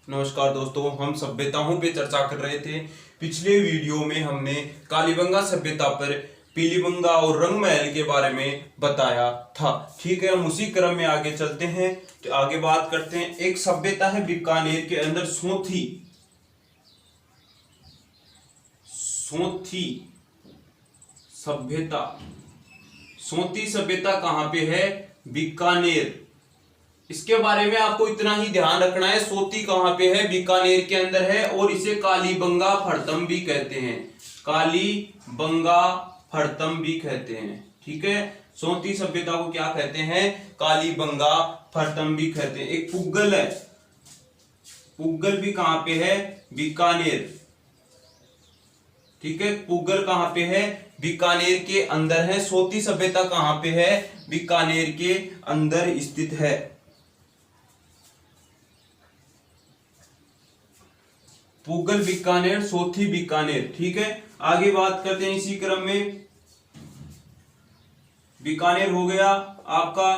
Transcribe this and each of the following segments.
नमस्कार दोस्तों, हम सभ्यताओं पे चर्चा कर रहे थे। पिछले वीडियो में हमने कालीबंगा सभ्यता पर पीलीबंगा और रंगमहल के बारे में बताया था। ठीक है, हम उसी क्रम में आगे चलते हैं। तो आगे बात करते हैं। एक सभ्यता है बीकानेर के अंदर, सोथी सभ्यता। सोथी सभ्यता कहां पे है? बीकानेर। इसके बारे में आपको इतना ही ध्यान रखना है, सोती कहां पे है? बीकानेर के अंदर है और इसे कालीबंगा फड़तम भी कहते हैं। कालीबंगा फड़तम भी कहते हैं। ठीक है, सोती सभ्यता को क्या कहते हैं? कालीबंगा फड़तम भी कहते हैं। एक पुग्गल है, पुग्गल भी कहां पे है? बीकानेर। ठीक है, पुग्गल कहां पे है? बीकानेर के अंदर है। सोती सभ्यता कहां पे है? बीकानेर के अंदर स्थित है। पुग्गल बीकानेर, सोथी बीकानेर। ठीक है, आगे बात करते हैं इसी क्रम में। बीकानेर हो गया आपका।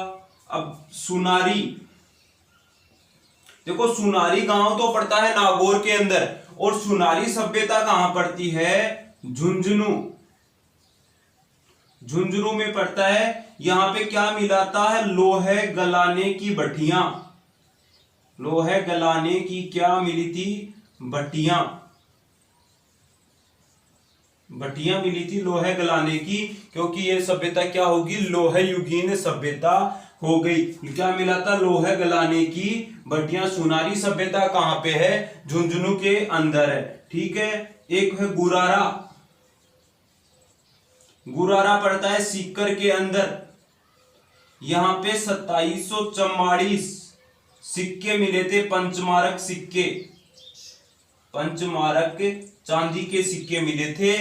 अब सुनारी, देखो सुनारी गांव तो पड़ता है नागौर के अंदर, और सुनारी सभ्यता कहां पड़ती है? झुंझुनू। झुंझुनू में पड़ता है। यहां पे क्या मिलाता है? लोहे गलाने की भट्टियां। लोहे गलाने की क्या मिली थी? भट्टियां। भट्टियां मिली थी लोहे गलाने की, क्योंकि ये सभ्यता क्या होगी? लोहे युगीन सभ्यता हो गई। क्या मिला था? लोहे गलाने की भट्टियां। सुनारी सभ्यता कहां पे है? झुंझुनू के अंदर है। ठीक है, एक है गुरारा। गुरारा पड़ता है सीकर के अंदर। यहां पे 2744 सिक्के मिले थे, पंचमारक सिक्के। पंचमारक चांदी के सिक्के मिले थे।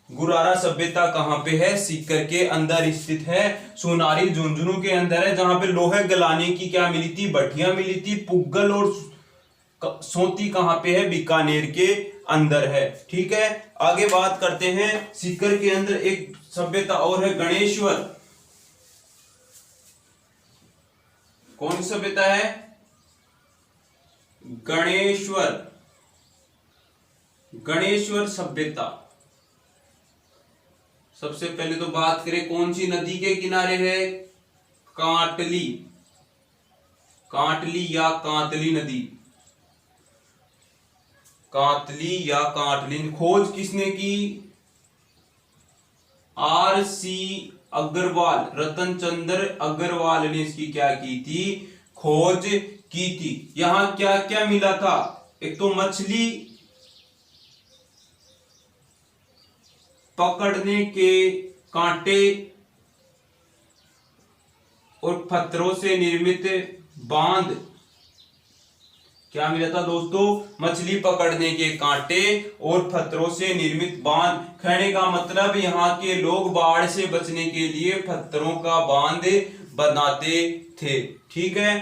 गुरारा सभ्यता कहां पे है? सीकर के अंदर स्थित है। सुनारी झुंझुनू के अंदर है, जहां पे लोहे गलाने की क्या मिली थी? भट्टियां मिली थी। पुग्गल और सोती कहां पे है? बीकानेर के अंदर है। ठीक है, आगे बात करते हैं। सीकर के अंदर एक सभ्यता और है, गणेश्वर। कौन सी सभ्यता है? गणेश्वर। गणेश्वर सभ्यता। सबसे पहले तो बात करें, कौन सी नदी के किनारे है? कांटली। कांटली या कांतली नदी। कांतली या कांटली। खोज किसने की? R.C. अग्रवाल, रतन चंद्र अग्रवाल ने इसकी क्या की थी? खोज की थी। यहां क्या क्या मिला था? एक तो मछली पकड़ने के कांटे और पत्थरों से निर्मित बांध। क्या मिला था दोस्तों? मछली पकड़ने के कांटे और पत्थरों से निर्मित बांध। कहने का मतलब यहां के लोग बाढ़ से बचने के लिए पत्थरों का बांध बनाते थे। ठीक है,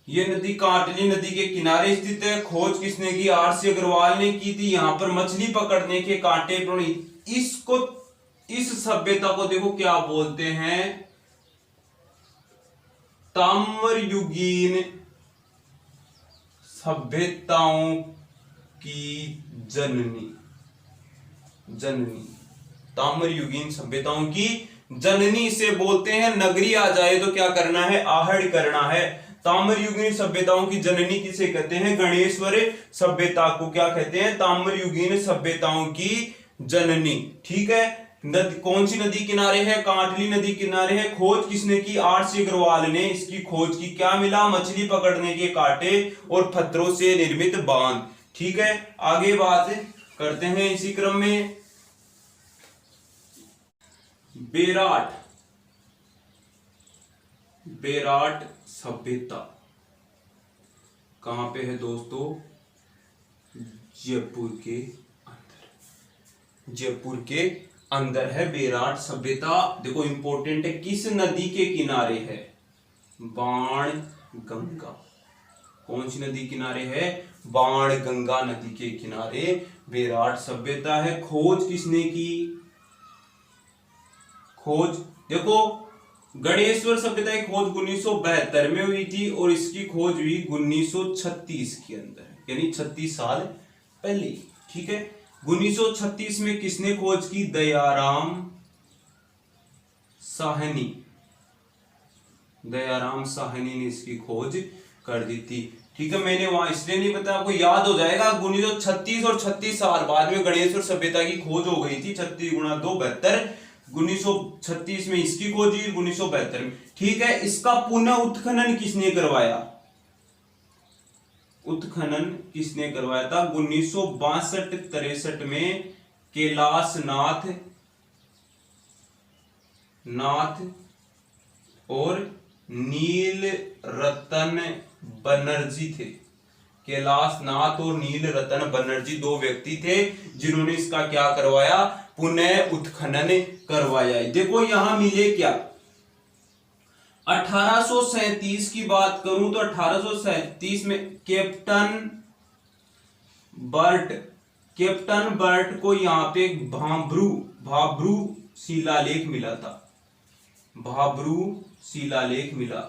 ये नदी कांटली नदी के किनारे स्थित है। खोज किसने की? R.C. अग्रवाल ने की थी। यहां पर मछली पकड़ने के कांटे। इसको, इस सभ्यता को देखो क्या बोलते हैं? ताम्रयुगीन सभ्यताओं की जननी। जननी, ताम्रयुगीन सभ्यताओं की जननी से बोलते हैं। नगरी आ जाए तो क्या करना है? आहड़ करना है। ताम्रयुगीन सभ्यताओं की जननी किसे कहते हैं? गणेश्वर सभ्यता को क्या कहते हैं? ताम्रयुगीन सभ्यताओं की जननी। ठीक है, कौन सी नदी किनारे है? कांटली नदी किनारे है। खोज किसने की? R.C. अग्रवाल ने इसकी खोज की। क्या मिला? मछली पकड़ने के कांटे और पत्थरों से निर्मित बांध। ठीक है, आगे बात करते हैं इसी क्रम में। बेराट। बेराट सभ्यता कहां पे है दोस्तों? जयपुर के अंदर। जयपुर के अंदर है बेराट सभ्यता। देखो इंपॉर्टेंट है, किस नदी के किनारे है? बाण गंगा। कौन सी नदी किनारे है? बाण गंगा नदी के किनारे बेराट सभ्यता है। खोज किसने की? खोज देखो, गणेश्वर सभ्यता की खोज 1972 में हुई थी और इसकी खोज हुई 1936 के अंदर। यानी 36 साल पहले। ठीक है, 1936 में किसने खोज की? दयाराम साहनी। दयाराम साहनी ने इसकी खोज कर दी थी। ठीक है, मैंने वहां इसलिए नहीं बताया, आपको याद हो जाएगा। 1936 और 36 साल बाद में गणेश और सभ्यता की खोज हो गई थी। 36 गुणा 2 72। 1936 में इसकी खोज हुई, 1972 में। ठीक है, इसका पुनः उत्खनन किसने करवाया? उत्खनन किसने करवाया था? 1962-63 में कैलाश नाथ और नील रतन बनर्जी थे। कैलाश नाथ और नील रतन बनर्जी दो व्यक्ति थे जिन्होंने इसका क्या करवाया? पुनः उत्खनन करवाया। देखो यहां मिले क्या? 1837 की बात करूं तो 1837 में कैप्टन बर्ट को यहां पे भाब्रू शिलालेख मिला था। भाब्रू शिलालेख मिला।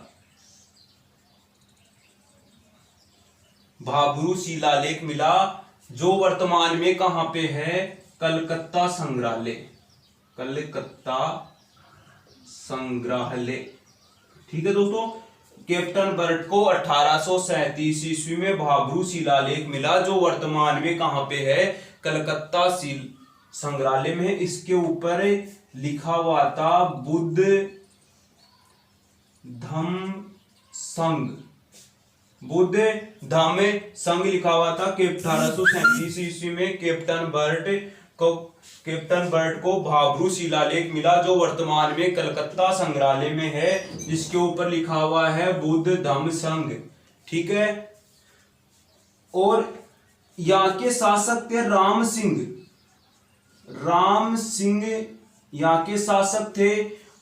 भाब्रू शिलालेख मिला जो वर्तमान में कहां पे है? कलकत्ता संग्रहालय। ठीक है दोस्तों, कैप्टन बर्ट को 1837 ईस्वी में भाब्रू शिलालेख मिला जो वर्तमान में कहां पे है? कलकत्ता संग्रहालय में। इसके ऊपर लिखा हुआ था बुद्ध धम्म संघ लिखा हुआ था। 1837 ईस्वी में कैप्टन बर्ट को भाब्रू शिलालेख मिला जो वर्तमान में कलकत्ता संग्रहालय में है। जिसके ऊपर लिखा हुआ है बुद्ध धम्म संघ। ठीक है, और यहाँ के शासक थे राम सिंह यहाँ के शासक थे।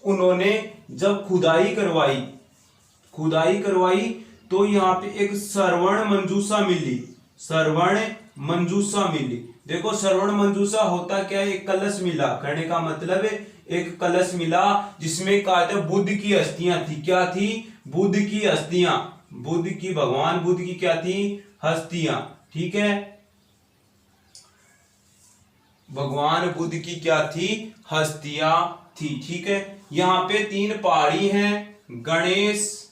उन्होंने जब खुदाई करवाई तो यहाँ पे एक श्रवण मंजूषा मिली। देखो श्रवण मंजूषा होता क्या है? एक कलश मिला। कहने का मतलब है एक कलश मिला जिसमें कहा था बुद्ध की अस्थियां थी। क्या थी? बुद्ध की अस्थियां। भगवान बुद्ध की क्या थी? हस्तियां। ठीक है, भगवान बुद्ध की क्या थी? हस्तियां थी। ठीक है, यहाँ पे 3 पहाड़ी हैं, गणेश,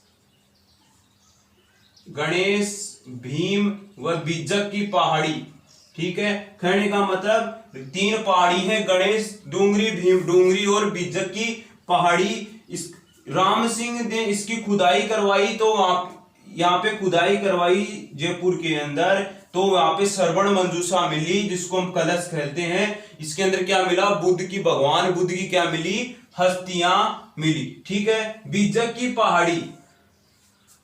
भीम व बीजक की पहाड़ी। ठीक है, कहने का मतलब 3 पहाड़ी हैं, गणेश डूंगरी, भीम डूंगरी और बीजक की पहाड़ी। इस राम सिंह ने इसकी खुदाई करवाई तो यहाँ पे खुदाई करवाई जयपुर के अंदर, तो वहां पे श्रवण मंजूषा मिली जिसको हम कलश कहते हैं। इसके अंदर क्या मिला? भगवान बुद्ध की क्या मिली? हस्तियां मिली। ठीक है, बीजक की पहाड़ी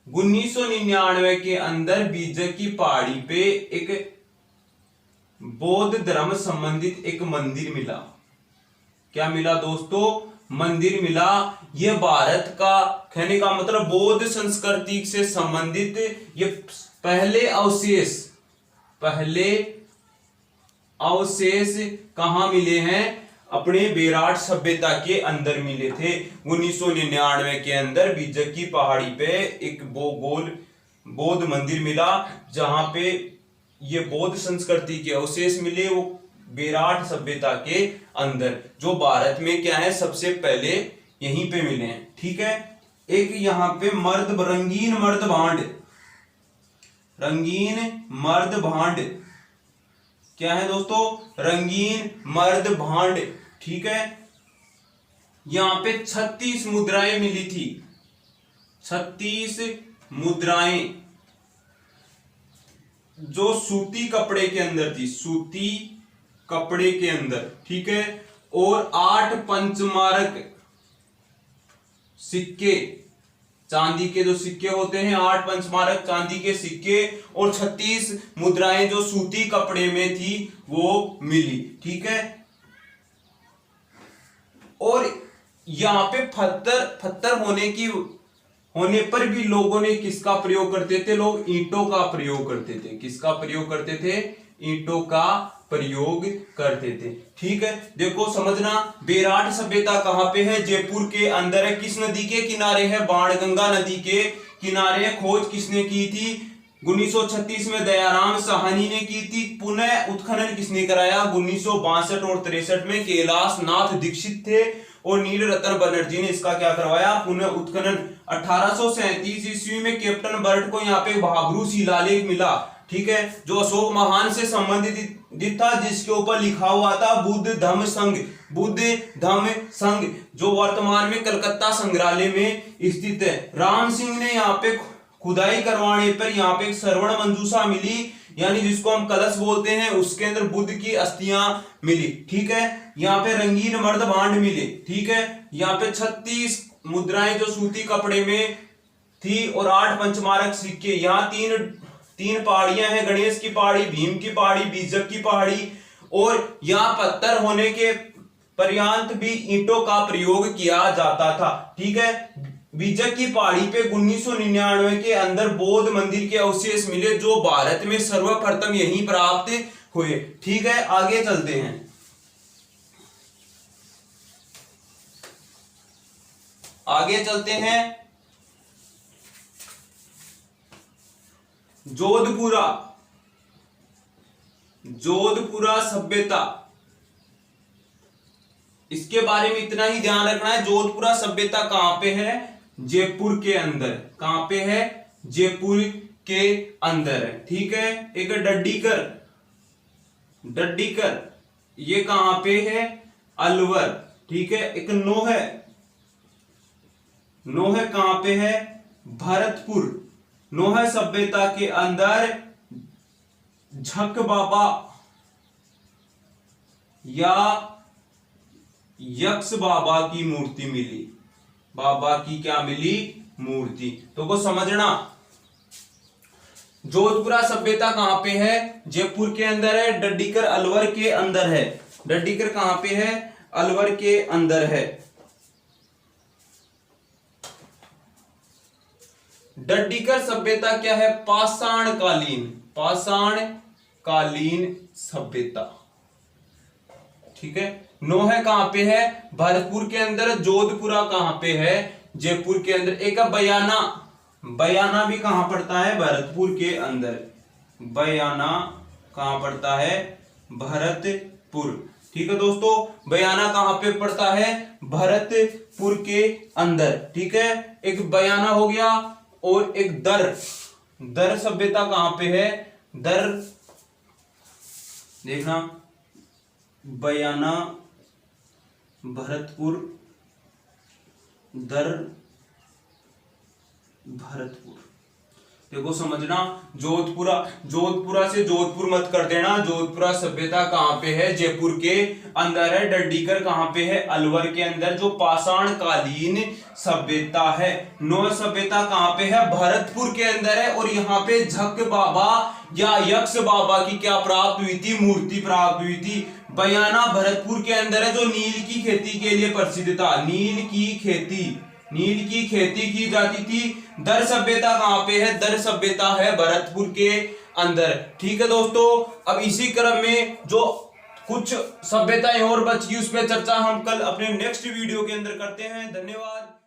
1999 के अंदर बीजक की पहाड़ी पे एक बौद्ध धर्म संबंधित एक मंदिर मिला। क्या मिला दोस्तों? मंदिर मिला। यह भारत का, कहने का मतलब बौद्ध संस्कृति से संबंधित ये पहले अवशेष कहां मिले हैं? अपने बेराट सभ्यता के अंदर मिले थे। 1999 के अंदर बीजक की पहाड़ी पे एक बौद्ध मंदिर मिला जहां पे ये बौद्ध संस्कृति के अवशेष मिले, वो बेराट सभ्यता के अंदर, जो भारत में क्या है? सबसे पहले यहीं पे मिले हैं। ठीक है, एक यहाँ पे रंगीन मर्द भांड। क्या है दोस्तों? रंगीन मर्द भांड। ठीक है, यहां पे 36 मुद्राएं मिली थी। 36 मुद्राएं जो सूती कपड़े के अंदर थी, सूती कपड़े के अंदर। ठीक है, और 8 पंचमारक सिक्के, चांदी के जो सिक्के होते हैं, 8 पंचमारक चांदी के सिक्के और 36 मुद्राएं जो सूती कपड़े में थी वो मिली। ठीक है, और यहां पे पत्थर होने पर भी लोगों ने किसका प्रयोग करते थे? लोग ईंटों का प्रयोग करते थे। किसका प्रयोग करते थे? ईंटों का प्रयोग करते थे। ठीक है, देखो समझना, बेराट सभ्यता कहां पे है? जयपुर के अंदर है। किस नदी के किनारे है? बाणगंगा नदी के किनारे है। खोज किसने की थी? 1936 में दयाराम साहनी ने की थी। पुनः उत्खनन किसने कराया? 1962 और 63 में कैलाश नाथ दीक्षित थे और नील रतन बनर्जी ने इसका क्या करवाया? पुनः उत्खनन। 1837 ईस्वी में कैप्टन बर्ट को यहाँ पे भाब्रू शिलालेख मिला, ठीक है, जो अशोक महान से संबंधित था, जिसके ऊपर लिखा हुआ था बुद्ध धम्म संघ, बुद्ध धम्म संघ, जो वर्तमान में कलकत्ता संग्रहालय में स्थित है। राम सिंह ने यहाँ पे खुदाई करवाने पर यहाँ पे एक श्रवण मंजूषा मिली, यानी जिसको हम कलश बोलते हैं, उसके अंदर बुद्ध की अस्थियां मिली, ठीक है। यहाँ पे रंगीन मर्द भांड मिले, ठीक है। यहाँ पे 36 मुद्राएं जो सूती कपड़े में थी और 8 पंचमारक सिक्के। यहाँ तीन पहाड़ियां हैं, गणेश की पहाड़ी, भीम की पहाड़ी, बीजक की पहाड़ी, और यहाँ पत्थर होने के पर्यंत भी ईंटों का प्रयोग किया जाता था, ठीक है। बीजक की पहाड़ी पे 1999 के अंदर बौद्ध मंदिर के अवशेष मिले, जो भारत में सर्वप्रथम यहीं प्राप्त हुए, ठीक है। आगे चलते हैं। आगे चलते हैं। जोधपुरा सभ्यता, इसके बारे में इतना ही ध्यान रखना है। जोधपुरा सभ्यता कहां पे है? जयपुर के अंदर। कहां पे है? जयपुर के अंदर है, ठीक है। एक डड्डीकर ये कहां पे है? अलवर, ठीक है। एक नोहे कहां पे है? भरतपुर। नोहे सभ्यता के अंदर झक बाबा या यक्ष बाबा की मूर्ति मिली। बाबा की क्या मिली? मूर्ति। तो को समझना, जोधपुरा सभ्यता कहां पे है? जयपुर के अंदर है। डड्डीकर अलवर के अंदर है। डड्डीकर कहां पे है? अलवर के अंदर है। डड्डीकर सभ्यता क्या है? पाषाणकालीन सभ्यता, ठीक है। नोहे कहां पे है? भरतपुर के अंदर। जोधपुरा कहां पे है? जयपुर के अंदर। एक बयाना भी कहां पड़ता है? भरतपुर के अंदर। बयाना कहां पड़ता है? भरतपुर, ठीक है दोस्तों। बयाना कहां पे पड़ता है? भरतपुर के अंदर, ठीक है। एक बयाना हो गया और एक दर सभ्यता कहां पे है? दर, देखना, बयाना, भरतपुर, दर, भरतपुर। देखो समझना, जोधपुरा से जोधपुर मत कर देना। जोधपुरा सभ्यता कहां पे है? जयपुर के अंदर है। डड्डीकर कहां पे है? अलवर के अंदर, जो पाषाणकालीन सभ्यता है। नौ सभ्यता कहां पे है? भरतपुर के अंदर है। और यहाँ पे झक बाबा या यक्ष बाबा की क्या प्राप्त हुई थी? मूर्ति प्राप्त हुई थी। बयाना भरतपुर के अंदर है, जो नील की खेती के लिए प्रसिद्ध था। नील की खेती की जाती थी। दर सभ्यता कहां पे है? दर सभ्यता है भरतपुर के अंदर, ठीक है दोस्तों। अब इसी क्रम में जो कुछ सभ्यताएं और बच गई, उस पर चर्चा हम कल अपने नेक्स्ट वीडियो के अंदर करते हैं। धन्यवाद।